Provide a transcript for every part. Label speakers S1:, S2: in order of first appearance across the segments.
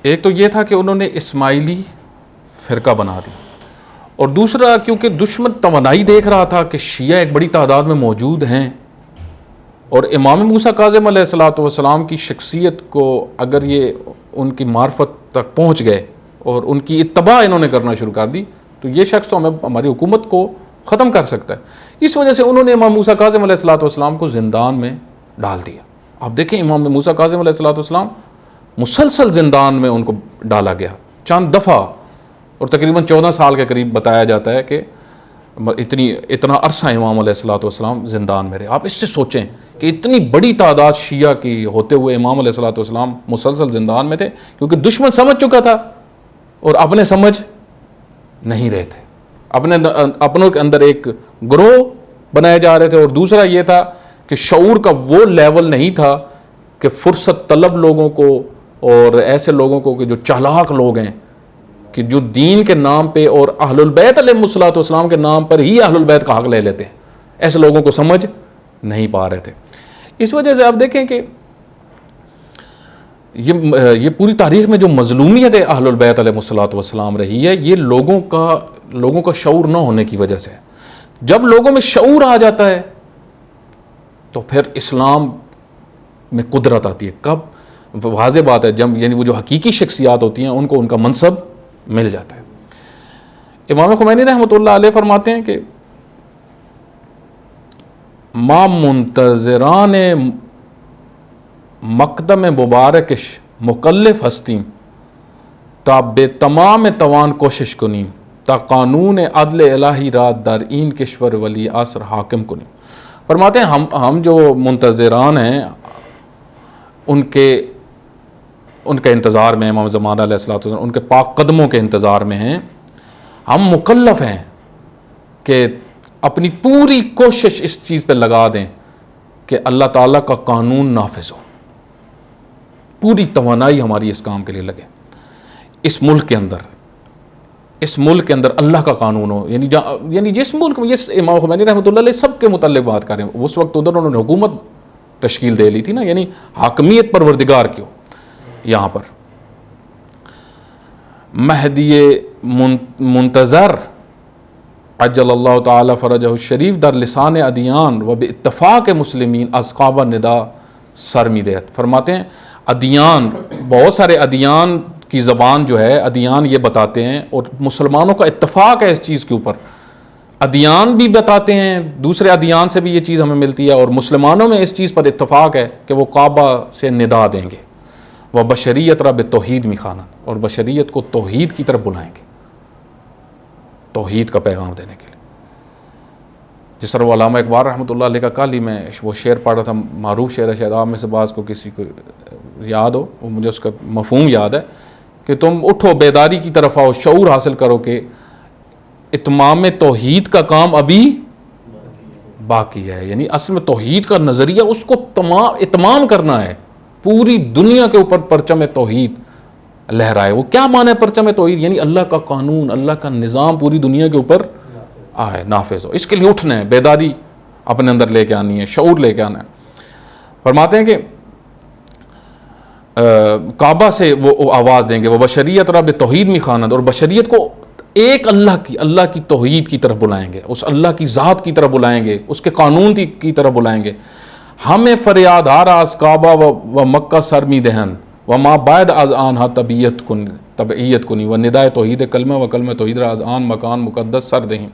S1: ایک تو یہ تھا کہ انہوں نے اسماعیلی فرقہ بنا دی، اور دوسرا کیونکہ دشمن توانائی دیکھ رہا تھا کہ شیعہ ایک بڑی تعداد میں موجود ہیں، اور امام موسیٰ کاظم علیہ الصلوۃ والسلام کی شخصیت کو اگر یہ ان کی معرفت تک پہنچ گئے اور ان کی اتباع انہوں نے کرنا شروع کر دی تو یہ شخص تو ہماری حکومت کو ختم کر سکتا ہے۔ اس وجہ سے انہوں نے امام موسیٰ کاظم علیہ الصلوۃ والسلام کو زندان میں ڈال دیا۔ آپ دیکھیں امام موسیٰ کاظم علیہ الصلوۃ والسلام مسلسل زندان میں ان کو ڈالا گیا چند دفعہ، اور تقریباً 14 سال کے قریب بتایا جاتا ہے کہ اتنا عرصہ امام علیہ الصلوۃ والسلام زندان میں رہے۔ آپ اس سے سوچیں کہ اتنی بڑی تعداد شیعہ کی ہوتے ہوئے امام علیہ الصلوۃ والسلام مسلسل زندان میں تھے، کیونکہ دشمن سمجھ چکا تھا اور اپنے سمجھ نہیں رہے تھے، اپنوں کے اندر ایک گروہ بنائے جا رہے تھے، اور دوسرا یہ تھا کہ شعور کا وہ لیول نہیں تھا کہ فرصت طلب لوگوں کو اور ایسے لوگوں کو کہ جو چالاک لوگ ہیں کہ جو دین کے نام پہ اور اہل البیت علیہ الصلوۃ والسلام کے نام پر ہی اہل البیت کا حق لے لیتے ہیں، ایسے لوگوں کو سمجھ نہیں پا رہے تھے۔ اس وجہ سے آپ دیکھیں کہ یہ پوری تاریخ میں جو مظلومیت اہل البیت علیہ الصلوۃ والسلام رہی ہے، یہ لوگوں کا شعور نہ ہونے کی وجہ سے۔ جب لوگوں میں شعور آ جاتا ہے تو پھر اسلام میں قدرت آتی ہے۔ کب؟ واضح بات ہے جب یعنی وہ جو حقیقی شخصیات ہوتی ہیں ان کو ان کا منصب مل جاتا ہے۔ امام خمینی رحمۃ اللہ علیہ فرماتے ہیں کہ ما منتظران مقدم مبارکش مکلف ہستیم تا بے تمام توان کوشش کنیم تا قانون عدل الہی رات در این کشور ولی عصر حاکم کنیم۔ فرماتے ہیں ہم جو منتظران ہیں ان کے انتظار میں، امام زمانہ علیہ الصلوۃ والسلام ان کے پاک قدموں کے انتظار میں ہیں، ہم مکلف ہیں کہ اپنی پوری کوشش اس چیز پہ لگا دیں کہ اللہ تعالیٰ کا قانون نافذ ہو، پوری توانائی ہماری اس کام کے لیے لگے، اس ملک کے اندر اللہ کا قانون ہو، یعنی جس ملک میں یہ امام خمینی رحمۃ اللہ علیہ سب کے متعلق بات کریں، اس وقت ادھر انہوں نے حکومت تشکیل دے لی تھی نا، یعنی حاکمیت پروردگار کی ہو۔ یہاں پر مہدی منتظر عجل اللہ تعالی فرجہ الشریف در لسان ادیان و باتفاق مسلمین اصحاب ندا سرمیدیت۔ فرماتے ہیں ادیان، بہت سارے ادیان کی زبان جو ہے، ادیان یہ بتاتے ہیں اور مسلمانوں کا اتفاق ہے اس چیز کے اوپر، ادیان بھی بتاتے ہیں، دوسرے ادیان سے بھی یہ چیز ہمیں ملتی ہے، اور مسلمانوں میں اس چیز پر اتفاق ہے کہ وہ کعبہ سے ندا دیں گے، وہ بشریت رب توحید مخانہ، اور بشریت کو توحید کی طرف بلائیں گے، توحید کا پیغام دینے کے لیے۔ جس طرح وہ علامہ اقبال رحمۃ اللہ علیہ کا کل ہی میں وہ شعر پڑھ رہا تھا، معروف شعر ہے، شاید آپ میں سے بعض کو کسی کو یاد ہو، وہ مجھے اس کا مفہوم یاد ہے کہ تم اٹھو بیداری کی طرف آؤ، شعور حاصل کرو کہ اتمام توحید کا کام ابھی باقی ہے، یعنی اصل میں توحید کا نظریہ اس کو اتمام کرنا ہے، پوری دنیا کے اوپر پرچم توحید لہرائے۔ وہ کیا معنی ہے پرچم توحید؟ یعنی اللہ کا قانون، اللہ کا نظام پوری دنیا کے اوپر آئے، نافذ ہو۔ اس کے لیے اٹھنا ہے، بیداری اپنے اندر لے کے آنی ہے، شعور لے کے آنا ہے۔ فرماتے ہیں کہ کعبہ سے وہ آواز دیں گے، وہ بشریت رب توحید میں خواند، اور بشریت کو ایک اللہ کی توحید کی طرف بلائیں گے، اس اللہ کی ذات کی طرف بلائیں گے، اس کے قانون کی طرف بلائیں گے۔ ہمیں فریاد آراز کعبہ و مکہ سرمی دہن و ما بعد از آنہا تبعیت کنی و ندائے توحید کلمہ و کلمہ توحید را از آن مکان مقدس سر دہیں۔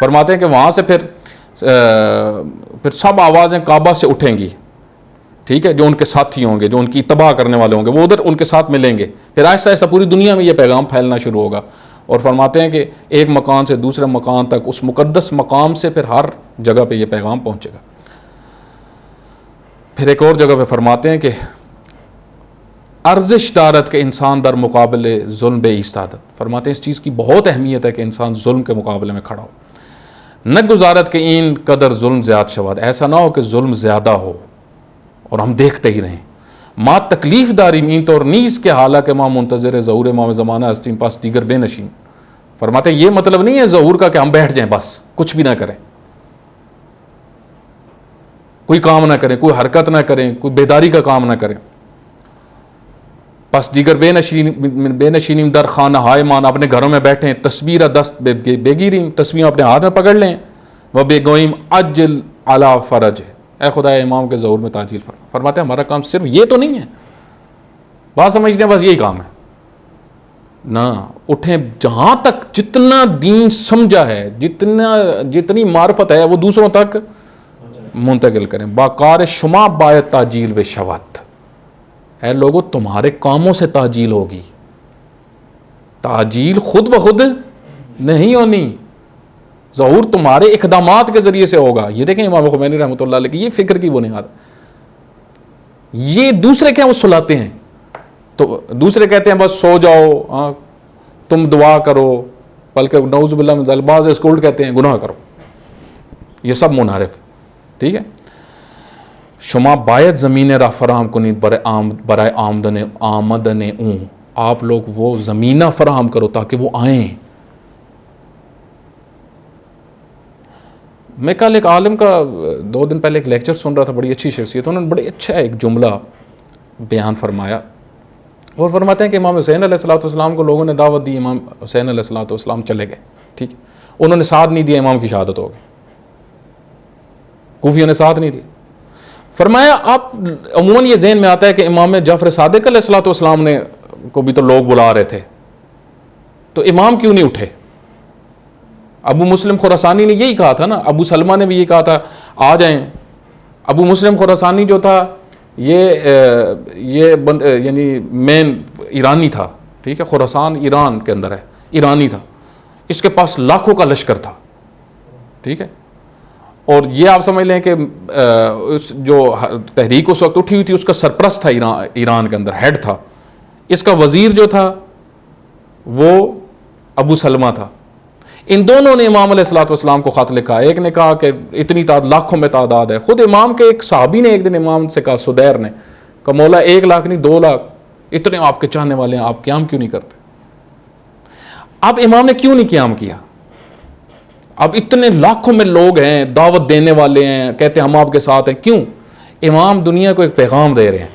S1: فرماتے ہیں کہ وہاں سے پھر سب آوازیں کعبہ سے اٹھیں گی، ٹھیک ہے، جو ان کے ساتھی ہوں گے، جو ان کی اتباع کرنے والے ہوں گے، وہ ادھر ان کے ساتھ ملیں گے، پھر آہستہ آہستہ پوری دنیا میں یہ پیغام پھیلنا شروع ہوگا۔ اور فرماتے ہیں کہ ایک مکان سے دوسرے مکان تک، اس مقدس مقام سے پھر ہر جگہ پہ یہ پیغام پہنچے گا۔ پھر ایک اور جگہ پہ فرماتے ہیں کہ ارزش دارت کے انسان در مقابلے ظلم بے ایستادت۔ فرماتے ہیں اس چیز کی بہت اہمیت ہے کہ انسان ظلم کے مقابلے میں کھڑا ہو۔ نہ گزارت کے این قدر ظلم زیاد شواد، ایسا نہ ہو کہ ظلم زیادہ ہو اور ہم دیکھتے ہی رہیں۔ ما تکلیف داری مین تو اور نیز کے حالہ کہ ماں منتظر ظہور امام زمانہ ہستیم پاس دیگر بے نشین۔ فرماتے ہیں یہ مطلب نہیں ہے ظہور کا کہ ہم بیٹھ جائیں بس کچھ بھی نہ کریں، کوئی کام نہ کریں، کوئی حرکت نہ کریں، کوئی بیداری کا کام نہ کریں۔ پس دیگر بے نشینیم در خانہ ہائے مان، اپنے گھروں میں بیٹھیں، تصویر دست بگیریم، تصویر اپنے ہاتھ میں پکڑ لیں، وہ بے گوئیم عجل علی فرج، اے خدا امام کے ظہور میں تاجیل فرما۔ فرماتے ہیں ہمارا کام صرف یہ تو نہیں ہے، بات سمجھتے ہیں بس یہی کام ہے نہ، اٹھیں جہاں تک جتنا دین سمجھا ہے، جتنی معرفت ہے وہ دوسروں تک منتقل کریں۔ باکار شما باید تاجیل بے شوت، اے لوگوں تمہارے کاموں سے تاجیل ہوگی، تاجیل خود بخود نہیں ہونی، ظہور تمہارے اقدامات کے ذریعے سے ہوگا۔ یہ دیکھیں امام خمینی رحمۃ اللہ علیہ کی یہ فکر کی بنیاد، یہ دوسرے کیا وہ سلاتے ہیں، تو دوسرے کہتے ہیں بس سو جاؤ، تم دعا کرو، بلکہ نعوذ باللہ من ذالک بعض اسکولڈ کہتے ہیں گناہ کرو، یہ سب منحرف، ٹھیک ہے۔ شما باید زمین راہ فراہم کنید برائے آمدن اون، آپ لوگ وہ زمینہ فراہم کرو تاکہ وہ آئیں۔ میں کل ایک عالم کا 2 دن پہلے ایک لیکچر سن رہا تھا، بڑی اچھی شخصیت، انہوں نے بڑے اچھا ایک جملہ بیان فرمایا، اور فرماتے ہیں کہ امام حسین علیہ الصلوۃ والسلام کو لوگوں نے دعوت دی، امام حسین علیہ الصلوۃ والسلام چلے گئے، ٹھیک، انہوں نے ساتھ نہیں دیا، امام کی شہادت ہو گئی، کوفیوں نے ساتھ نہیں دیا۔ فرمایا آپ عموماً یہ ذہن میں آتا ہے کہ امام جعفر صادق علیہ الصلوۃ والسلام نے کو بھی تو لوگ بلا رہے تھے، تو امام کیوں نہیں اٹھے؟ ابو مسلم خراسانی نے یہی کہا تھا نا، ابو سلمہ نے بھی یہی کہا تھا آ جائیں۔ ابو مسلم خراسانی جو تھا یہ یعنی مین ایرانی تھا، ٹھیک ہے، خراسان ایران کے اندر ہے، ایرانی تھا، اس کے پاس لاکھوں کا لشکر تھا، ٹھیک ہے، اور یہ آپ سمجھ لیں کہ جو تحریک اس وقت اٹھی ہوئی تھی اس کا سرپرست تھا ایران کے اندر، ہیڈ تھا، اس کا وزیر جو تھا وہ ابو سلمہ تھا۔ ان دونوں نے امام علیہ الصلوۃ والسلام کو خط لکھا، ایک نے کہا کہ اتنی لاکھوں میں تعداد ہے، خود امام کے ایک صحابی نے ایک دن امام سے کہا، سدیر نے کہا مولا 1 لاکھ نہیں 2 لاکھ، اتنے آپ کے چاہنے والے ہیں، آپ قیام کیوں نہیں کرتے؟ اب امام نے کیوں نہیں قیام کیا؟ اب اتنے لاکھوں میں لوگ ہیں، دعوت دینے والے ہیں، کہتے ہیں ہم آپ کے ساتھ ہیں، کیوں؟ امام دنیا کو ایک پیغام دے رہے ہیں،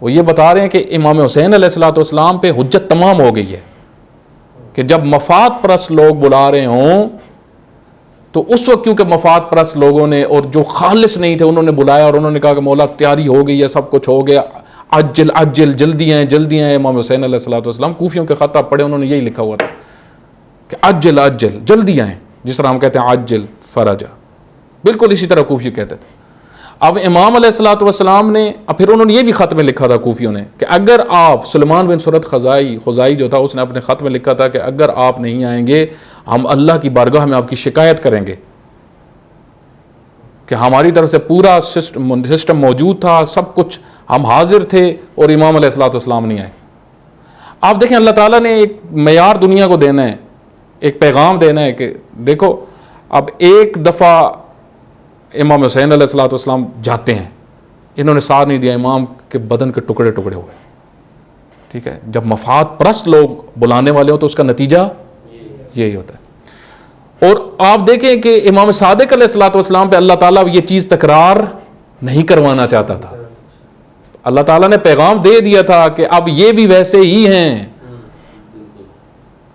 S1: وہ یہ بتا رہے ہیں کہ امام حسین علیہ الصلوۃ والسلام پہ حجت تمام ہو گئی ہے، کہ جب مفاد پرست لوگ بلا رہے ہوں تو اس وقت کیونکہ مفاد پرست لوگوں نے اور جو خالص نہیں تھے انہوں نے بلایا اور انہوں نے کہا کہ مولا تیاری ہو گئی ہے، سب کچھ ہو گیا، عجل عجل، جلدی آئیں جلدی آئیں۔ امام حسین علیہ الصلوۃ والسلام کوفیوں کے خط آپ پڑھے، انہوں نے یہی لکھا ہوا تھا کہ عجل عجل، جلدی آئیں، جس طرح ہم کہتے ہیں عجل فرجا، بالکل اسی طرح کوفی کہتے تھے۔ اب امام علیہ الصلوۃ والسلام نے پھر انہوں نے یہ بھی خط میں لکھا تھا کوفیوں نے کہ اگر آپ، سلیمان بن سورت خزائی جو تھا اس نے اپنے خط میں لکھا تھا کہ اگر آپ نہیں آئیں گے ہم اللہ کی بارگاہ میں آپ کی شکایت کریں گے، کہ ہماری طرف سے پورا سسٹم موجود تھا، سب کچھ ہم حاضر تھے اور امام علیہ الصلوۃ والسلام نہیں آئے۔ آپ دیکھیں اللہ تعالیٰ نے ایک معیار دنیا کو دینا ہے، ایک پیغام دینا ہے کہ دیکھو اب ایک دفعہ امام حسین علیہ الصلوۃ والسلام جاتے ہیں، انہوں نے ساتھ نہیں دیا، امام کے بدن کے ٹکڑے ٹکڑے ہوئے، ٹھیک ہے۔ جب مفاد پرست لوگ بلانے والے ہوں تو اس کا نتیجہ یہی ہوتا ہے۔ اور آپ دیکھیں کہ امام صادق علیہ الصلوۃ والسلام پہ اللہ تعالیٰ یہ چیز تکرار نہیں کروانا چاہتا تھا، اللہ تعالیٰ نے پیغام دے دیا تھا کہ اب یہ بھی ویسے ہی ہیں،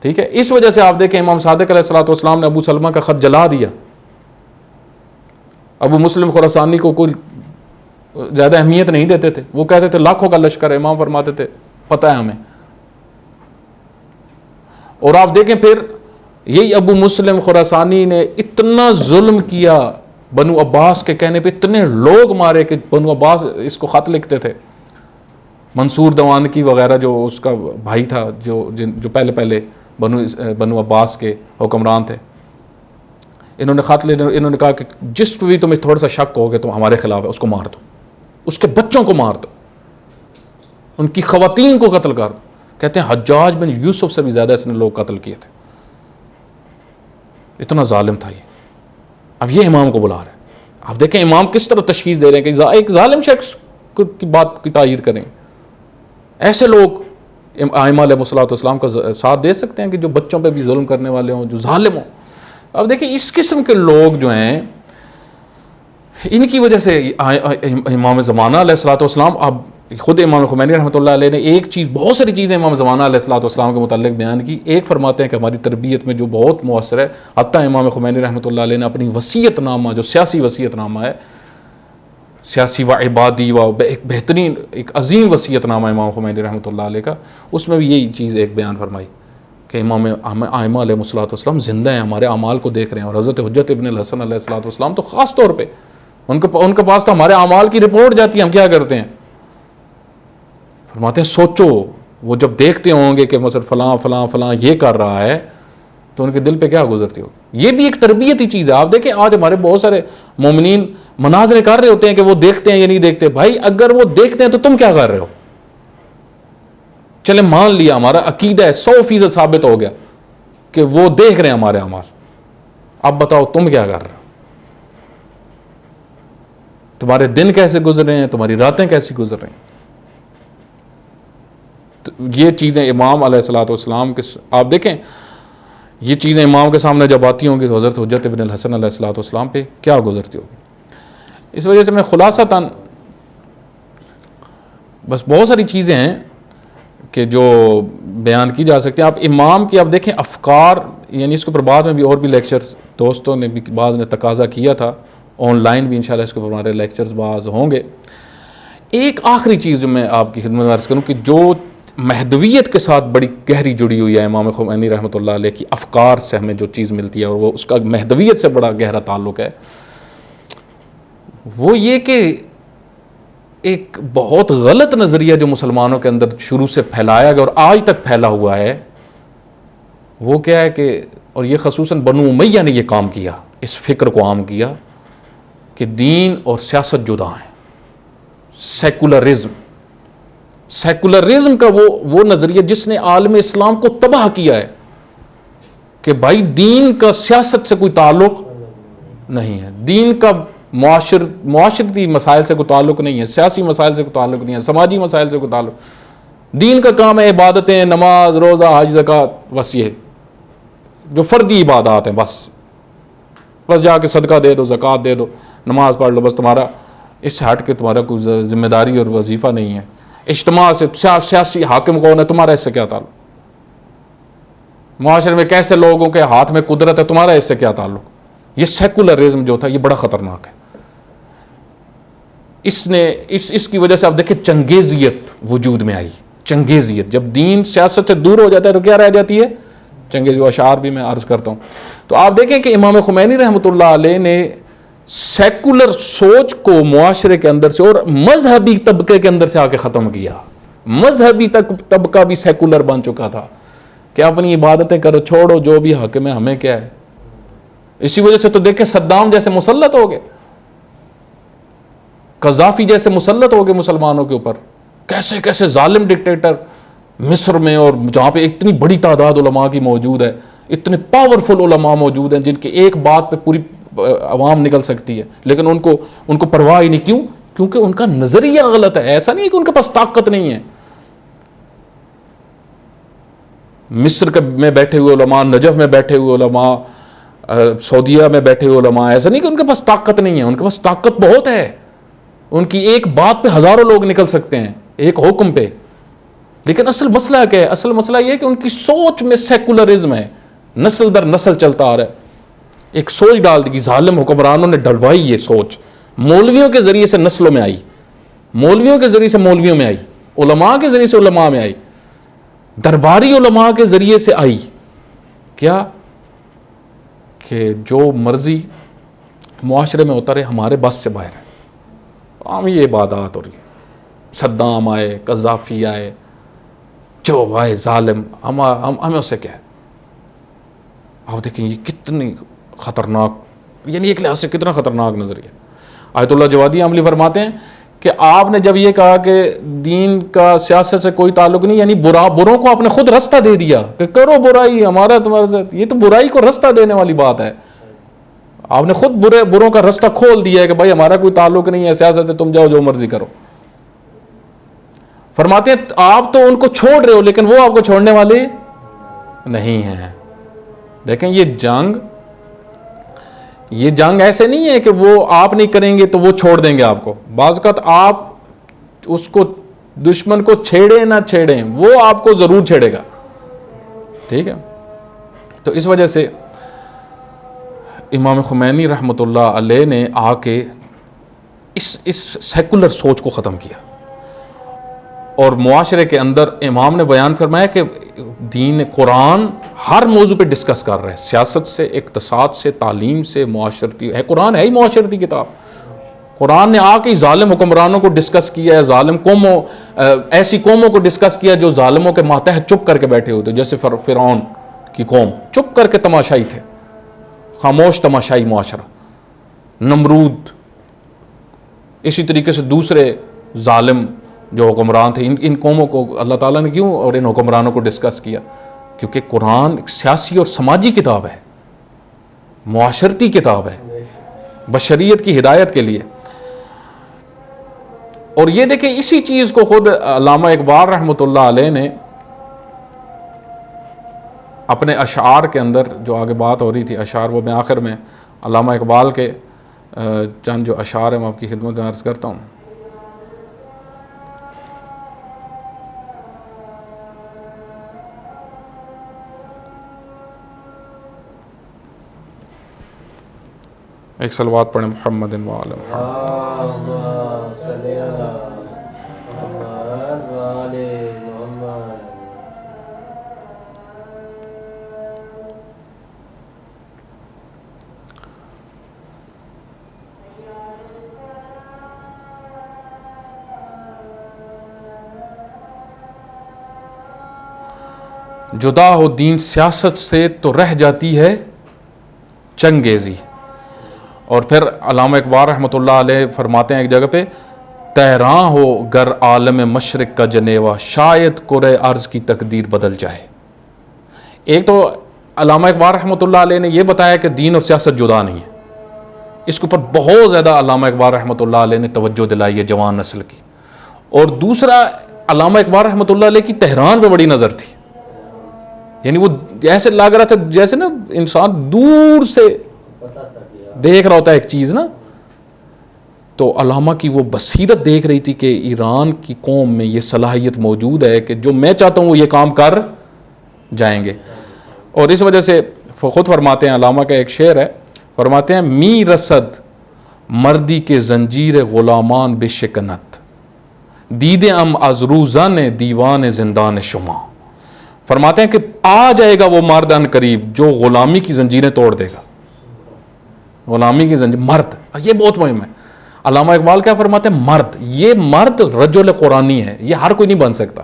S1: ٹھیک ہے۔ اس وجہ سے آپ دیکھیں امام صادق علیہ الصلوۃ والسلام نے ابو سلمہ کا خط جلا دیا، ابو مسلم خراسانی کو کوئی زیادہ اہمیت نہیں دیتے تھے، وہ کہتے تھے لاکھوں کا لشکر ہے، امام فرماتے تھے پتہ ہے ہمیں۔ اور آپ دیکھیں پھر یہی ابو مسلم خراسانی نے اتنا ظلم کیا، بنو عباس کے کہنے پہ اتنے لوگ مارے کہ بنو عباس اس کو خط لکھتے تھے، منصور دوانکی وغیرہ جو اس کا بھائی تھا، جو پہلے بنو عباس کے حکمران تھے، انہوں نے خط انہوں نے کہا کہ جس پہ بھی تمہیں تھوڑا سا شک ہو کہ تم ہمارے خلاف ہے اس کو مار دو، اس کے بچوں کو مار دو، ان کی خواتین کو قتل کر دو۔ کہتے ہیں حجاج بن یوسف سے بھی زیادہ اس نے لوگ قتل کیے تھے، اتنا ظالم تھا یہ۔ اب یہ امام کو بلا رہے ہیں، آپ دیکھیں امام کس طرح تشخیص دے رہے ہیں کہ ایک ظالم شخص کی بات کی تائید کریں، ایسے لوگ ائمہ علیہ الصلوۃ والسلام کا ساتھ دے سکتے ہیں کہ جو بچوں پہ بھی ظلم کرنے والے ہوں، جو ظالم ہوں۔ اب دیکھیں اس قسم کے لوگ جو ہیں ان کی وجہ سے امام زمانہ علیہ الصلوۃ والسلام اب خود امام خمینی رحمۃ اللہ علیہ نے ایک چیز، بہت ساری چیزیں امام زمانہ علیہ الصلوۃ والسلام کے متعلق بیان کی. ایک فرماتے ہیں کہ ہماری تربیت میں جو بہت مؤثر ہے، حتیٰ امام خمینی رحمۃ اللہ علیہ نے اپنی وصیت نامہ، جو سیاسی وصیت نامہ ہے، سیاسی و عبادی و ایک بہترین ایک عظیم وصیت نامہ امام خمینی رحمۃ اللہ علیہ کا، اس میں بھی یہی چیز ایک بیان فرمائی کہ امام ائمہ علیہ الصلوۃ والسلام زندہ ہیں، ہمارے اعمال کو دیکھ رہے ہیں. اور حضرت حجت ابن الحسن علیہ الصلوۃ والسلام تو خاص طور پہ ان کے پاس تو ہمارے اعمال کی رپورٹ جاتی ہے، ہم کیا کرتے ہیں. فرماتے ہیں سوچو وہ جب دیکھتے ہوں گے کہ مثلا فلاں فلاں فلاں یہ کر رہا ہے تو ان کے دل پہ کیا گزرتی ہوگی. یہ بھی ایک تربیتی چیز ہے. آپ دیکھیں آج ہمارے بہت سارے مومنین مناظرے کر رہے ہوتے ہیں کہ وہ دیکھتے ہیں یا نہیں دیکھتے. بھائی اگر وہ دیکھتے ہیں تو تم کیا کر رہے ہو؟ چلے مان لیا ہمارا عقیدہ ہے 100% ثابت ہو گیا کہ وہ دیکھ رہے ہیں ہمارے اعمال. اب بتاؤ تم کیا کر رہے ہو؟ تمہارے دن کیسے گزر رہے ہیں، تمہاری راتیں کیسی گزر رہی ہیں. تو یہ چیزیں امام علیہ الصلوۃ والسلام کے، آپ دیکھیں یہ چیزیں امام کے سامنے جب آتی ہوں گی تو حضرت حجت ابن الحسن علیہ الصلوۃ والسلام پہ کیا گزرتی ہوگی. اس وجہ سے میں خلاصتاً بس بہت ساری چیزیں ہیں کہ جو بیان کی جا سکتی ہیں. آپ امام کی آپ دیکھیں افکار، یعنی اس کے اوپر بعد میں بھی اور بھی لیکچرز دوستوں نے بھی بعض نے تقاضا کیا تھا، آن لائن بھی انشاءاللہ اس کے اوپر ہمارے لیکچرز بعض ہوں گے. ایک آخری چیز جو میں آپ کی خدمت میں عرض کروں کہ جو مہدویت کے ساتھ بڑی گہری جڑی ہوئی ہے امام خمینی رحمۃ اللہ علیہ کی افکار سے ہمیں جو چیز ملتی ہے، اور وہ اس کا مہدویت سے بڑا گہرا تعلق ہے، وہ یہ کہ ایک بہت غلط نظریہ جو مسلمانوں کے اندر شروع سے پھیلایا گیا اور آج تک پھیلا ہوا ہے، وہ کیا ہے کہ، اور یہ خصوصاً بنو امیہ نے یہ کام کیا، اس فکر کو عام کیا کہ دین اور سیاست جدا ہیں. سیکولرزم کا وہ نظریہ جس نے عالم اسلام کو تباہ کیا ہے کہ بھائی دین کا سیاست سے کوئی تعلق نہیں ہے، دین کا معاشرتی مسائل سے کوئی تعلق نہیں ہے، سیاسی مسائل سے کوئی تعلق نہیں ہے، سماجی مسائل سے کوئی تعلق. دین کا کام ہے عبادتیں، نماز، روزہ، حج، زکوٰۃ، بس یہ جو فردی عبادات ہیں، بس جا کے صدقہ دے دو، زکوٰۃ دے دو، نماز پڑھ لو، بس تمہارا اس سے ہٹ کے تمہارا کوئی ذمہ داری اور وظیفہ نہیں ہے. اجتماع سے سیاسی حاکم کون ہے، تمہارا اس سے کیا تعلق. معاشرے میں کیسے لوگوں کے ہاتھ میں قدرت ہے، تمہارا اس سے کیا تعلق. یہ سیکولرزم جو تھا یہ بڑا خطرناک ہے. اس کی وجہ سے آپ دیکھیں چنگیزیت وجود میں آئی. چنگیزیت جب دین سیاست سے دور ہو جاتا ہے تو کیا رہ جاتی ہے؟ چنگیزی. اشعار بھی میں عرض کرتا ہوں. تو آپ دیکھیں کہ امام خمینی رحمۃ اللہ علیہ نے سیکولر سوچ کو معاشرے کے اندر سے اور مذہبی طبقے کے اندر سے آ کے ختم کیا. مذہبی طبقہ بھی سیکولر بن چکا تھا کہ اپنی عبادتیں کرو، چھوڑو جو بھی حاکم ہے، ہمیں کیا ہے. اسی وجہ سے تو دیکھیں صدام جیسے مسلط ہو گئے، قذافی جیسے مسلط ہو گئے مسلمانوں کے اوپر. کیسے کیسے ظالم ڈکٹیٹر مصر میں، اور جہاں پہ اتنی بڑی تعداد علماء کی موجود ہے، اتنے پاورفل علماء موجود ہیں جن کی ایک بات پہ پوری عوام نکل سکتی ہے، لیکن ان کو پرواہ ہی نہیں. کیوں؟ کیونکہ ان کا نظریہ غلط ہے. ایسا نہیں ہے کہ ان کے پاس طاقت نہیں ہے. مصر میں بیٹھے ہوئے علماء، نجف میں بیٹھے ہوئے علماء، سعودیہ میں بیٹھے ہوئے علماء، ایسا نہیں کہ ان کے پاس طاقت نہیں ہے. ان کے پاس طاقت بہت ہے. ان کی ایک بات پہ ہزاروں لوگ نکل سکتے ہیں، ایک حکم پہ. لیکن اصل مسئلہ کیا ہے؟ اصل مسئلہ یہ ہے کہ ان کی سوچ میں سیکولرزم ہے، نسل در نسل چلتا آ رہا ہے. ایک سوچ ڈال دی، ظالم حکمرانوں نے ڈلوائی. یہ سوچ مولویوں کے ذریعے سے نسلوں میں آئی، مولویوں کے ذریعے سے مولویوں میں آئی، علماء کے ذریعے سے علماء میں آئی، درباری علماء کے ذریعے سے آئی. کیا کہ جو مرضی معاشرے میں ہوتا رہے، ہمارے بس سے باہر ہے. ہم یہ عبادات ہو رہی ہے. صدام آئے، قذافی آئے، جو آئے ظالم، ہمیں اس سے کیا ہے. آپ دیکھیں یہ کتنی خطرناک، یعنی ایک لحاظ سے کتنا خطرناک نظریہ. آیت اللہ جوادی عملی فرماتے ہیں کہ آپ نے جب یہ کہا کہ دین کا سیاست سے کوئی تعلق نہیں، یعنی بروں کو آپ نے خود رستہ دے دیا کہ کرو برائی، ہمارا تمہارے ساتھ. یہ تو برائی کو رستہ دینے والی بات ہے. آپ نے خود بروں کا رستہ کھول دیا ہے کہ بھائی ہمارا کوئی تعلق نہیں ہے سیاست سے، تم جاؤ جو مرضی کرو. فرماتے ہیں آپ تو ان کو چھوڑ رہے ہو لیکن وہ آپ کو چھوڑنے والے نہیں ہیں. دیکھیں یہ جنگ ایسے نہیں ہے کہ وہ آپ نہیں کریں گے تو وہ چھوڑ دیں گے آپ کو. بعض اوقات آپ اس کو دشمن کو چھیڑیں نہ چھیڑیں، وہ آپ کو ضرور چھیڑے گا، ٹھیک ہے. تو اس وجہ سے امام خمینی رحمۃ اللہ علیہ نے آ کے اس سیکولر سوچ کو ختم کیا، اور معاشرے کے اندر امام نے بیان فرمایا کہ دین قرآن ہر موضوع پہ ڈسکس کر رہے ہیں، سیاست سے، اقتصاد سے، تعلیم سے، معاشرتی ہے. قرآن ہے ہی معاشرتی کتاب. قرآن نے آ کے ظالم حکمرانوں کو ڈسکس کیا ہے، ظالم قوموں، ایسی قوموں کو ڈسکس کیا جو ظالموں کے ماتحت چپ کر کے بیٹھے ہوتے، جیسے فرعون کی قوم چپ کر کے تماشائی تھے، خاموش تماشائی معاشرہ. نمرود، اسی طریقے سے دوسرے ظالم جو حکمران تھے، ان قوموں کو اللہ تعالیٰ نے کیوں اور ان حکمرانوں کو ڈسکس کیا؟ کیونکہ قرآن ایک سیاسی اور سماجی کتاب ہے، معاشرتی کتاب ہے، بشریت کی ہدایت کے لیے. اور یہ دیکھیں اسی چیز کو خود علامہ اقبال رحمۃ اللہ علیہ نے اپنے اشعار کے اندر، جو آگے بات ہو رہی تھی اشعار، وہ میں آخر میں علامہ اقبال کے چند جو اشعار ہیں میں آپ کی خدمت میں عرض کرتا ہوں. ایک صلوات پڑھیں محمد و آل محمد. جدا ہو دین سیاست سے تو رہ جاتی ہے چنگیزی. اور پھر علامہ اقبال رحمۃ اللہ علیہ فرماتے ہیں ایک جگہ پہ، تیراں ہو گر عالم مشرق کا جنیوا، شاید کرے ارض کی تقدیر بدل جائے. ایک تو علامہ اقبال رحمۃ اللہ علیہ نے یہ بتایا کہ دین اور سیاست جدا نہیں ہے، اس کے اوپر بہت زیادہ علامہ اقبال رحمۃ اللہ علیہ نے توجہ دلائی ہے جوان نسل کی. اور دوسرا، علامہ اقبال رحمۃ اللہ علیہ کی تہران پہ بڑی نظر تھی، یعنی وہ ایسے لگ رہا تھا جیسے نا انسان دور سے دیکھ رہا ہوتا ہے ایک چیز نا. تو علامہ کی وہ بصیرت دیکھ رہی تھی کہ ایران کی قوم میں یہ صلاحیت موجود ہے کہ جو میں چاہتا ہوں وہ یہ کام کر جائیں گے. اور اس وجہ سے خود فرماتے ہیں، علامہ کا ایک شعر ہے، فرماتے ہیں، می رسد مردی کے زنجیر غلامان بے شکنت، دیدے ام از روزن دیوان زندان شما. فرماتے ہیں کہ آ جائے گا وہ مرد ان قریب جو غلامی کی زنجیریں توڑ دے گا. غلامی کی زنجیر، مرد، یہ بہت مہم ہے. علامہ اقبال کیا فرماتے ہیں؟ مرد، یہ مرد رجل قرآنی ہے، یہ ہر کوئی نہیں بن سکتا.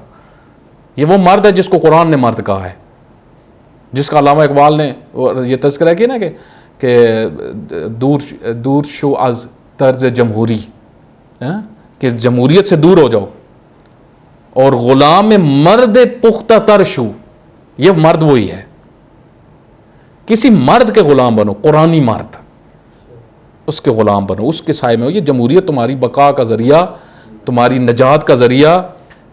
S1: یہ وہ مرد ہے جس کو قرآن نے مرد کہا ہے، جس کا علامہ اقبال نے یہ تذکرہ کیا نا کہ دور شو از طرز جمہوری، کہ جمہوریت سے دور ہو جاؤ، اور غلام مرد پختہ تر شو، یہ مرد وہی ہے. کسی مرد کے غلام بنو، قرآنی مرد، اس کے غلام بنو، اس کے سائے میں ہو. یہ جمہوریت تمہاری بقا کا ذریعہ، تمہاری نجات کا ذریعہ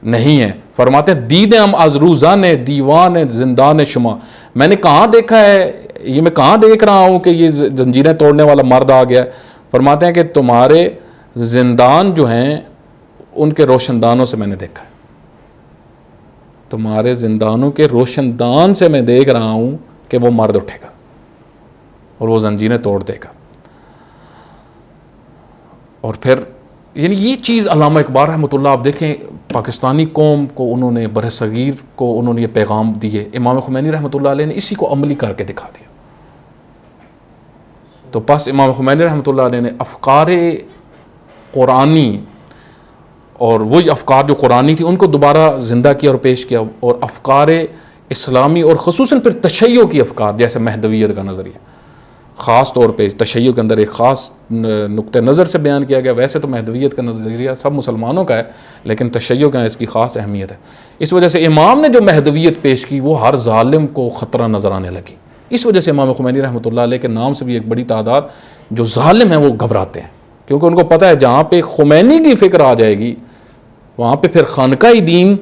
S1: نہیں ہے. فرماتے ہیں، دید ہم از روزان دیوان زندان شما. میں نے کہاں دیکھا ہے، یہ میں کہاں دیکھ رہا ہوں کہ یہ زنجیریں توڑنے والا مرد آ گیا. فرماتے ہیں کہ تمہارے زندان جو ہیں ان کے روشن دانوں سے میں نے دیکھا ہے، تمہارے زندانوں کے روشن دان سے میں دیکھ رہا ہوں کہ وہ مرد اٹھے گا اور وہ زنجیریں توڑ دے گا. اور پھر یعنی یہ چیز علامہ اقبال رحمۃ اللہ، آپ دیکھیں پاکستانی قوم کو انہوں نے، بر صغیر کو انہوں نے یہ پیغام دیے. امام خمینی رحمۃ اللہ علیہ نے اسی کو عملی کر کے دکھا دیا. تو پس امام خمینی رحمۃ اللہ علیہ نے افکار قرآنی اور وہی افکار جو قرآنی تھی ان کو دوبارہ زندہ کیا اور پیش کیا، اور افکار اسلامی اور خصوصاً پھر تشیع کی افکار، جیسے مہدویت کا نظریہ خاص طور پہ تشیع کے اندر ایک خاص نقطہ نظر سے بیان کیا گیا. ویسے تو مہدویت کا نظریہ سب مسلمانوں کا ہے، لیکن تشیع کا اس کی خاص اہمیت ہے. اس وجہ سے امام نے جو مہدویت پیش کی وہ ہر ظالم کو خطرہ نظر آنے لگی. اس وجہ سے امام خمینی رحمۃ اللہ علیہ کے نام سے بھی ایک بڑی تعداد جو ظالم ہیں وہ گھبراتے ہیں، کیونکہ ان کو پتہ ہے جہاں پہ خمینی کی فکر آ جائے گی وہاں پہ پھر خانقاہ دین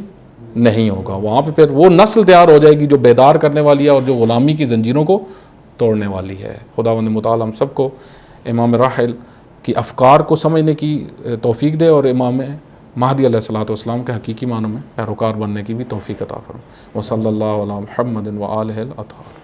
S1: نہیں ہوگا، وہاں پہ پھر وہ نسل تیار ہو جائے گی جو بیدار کرنے والی ہے اور جو غلامی کی زنجیروں کو توڑنے والی ہے. خداوند متعال ہم سب کو امام راحل کی افکار کو سمجھنے کی توفیق دے اور امام مہدی علیہ الصلوۃ والسلام کے حقیقی معنوں میں پیروکار بننے کی بھی توفیق عطا فرما۔ وصلی اللہ علی محمد و آلہ الاطہار۔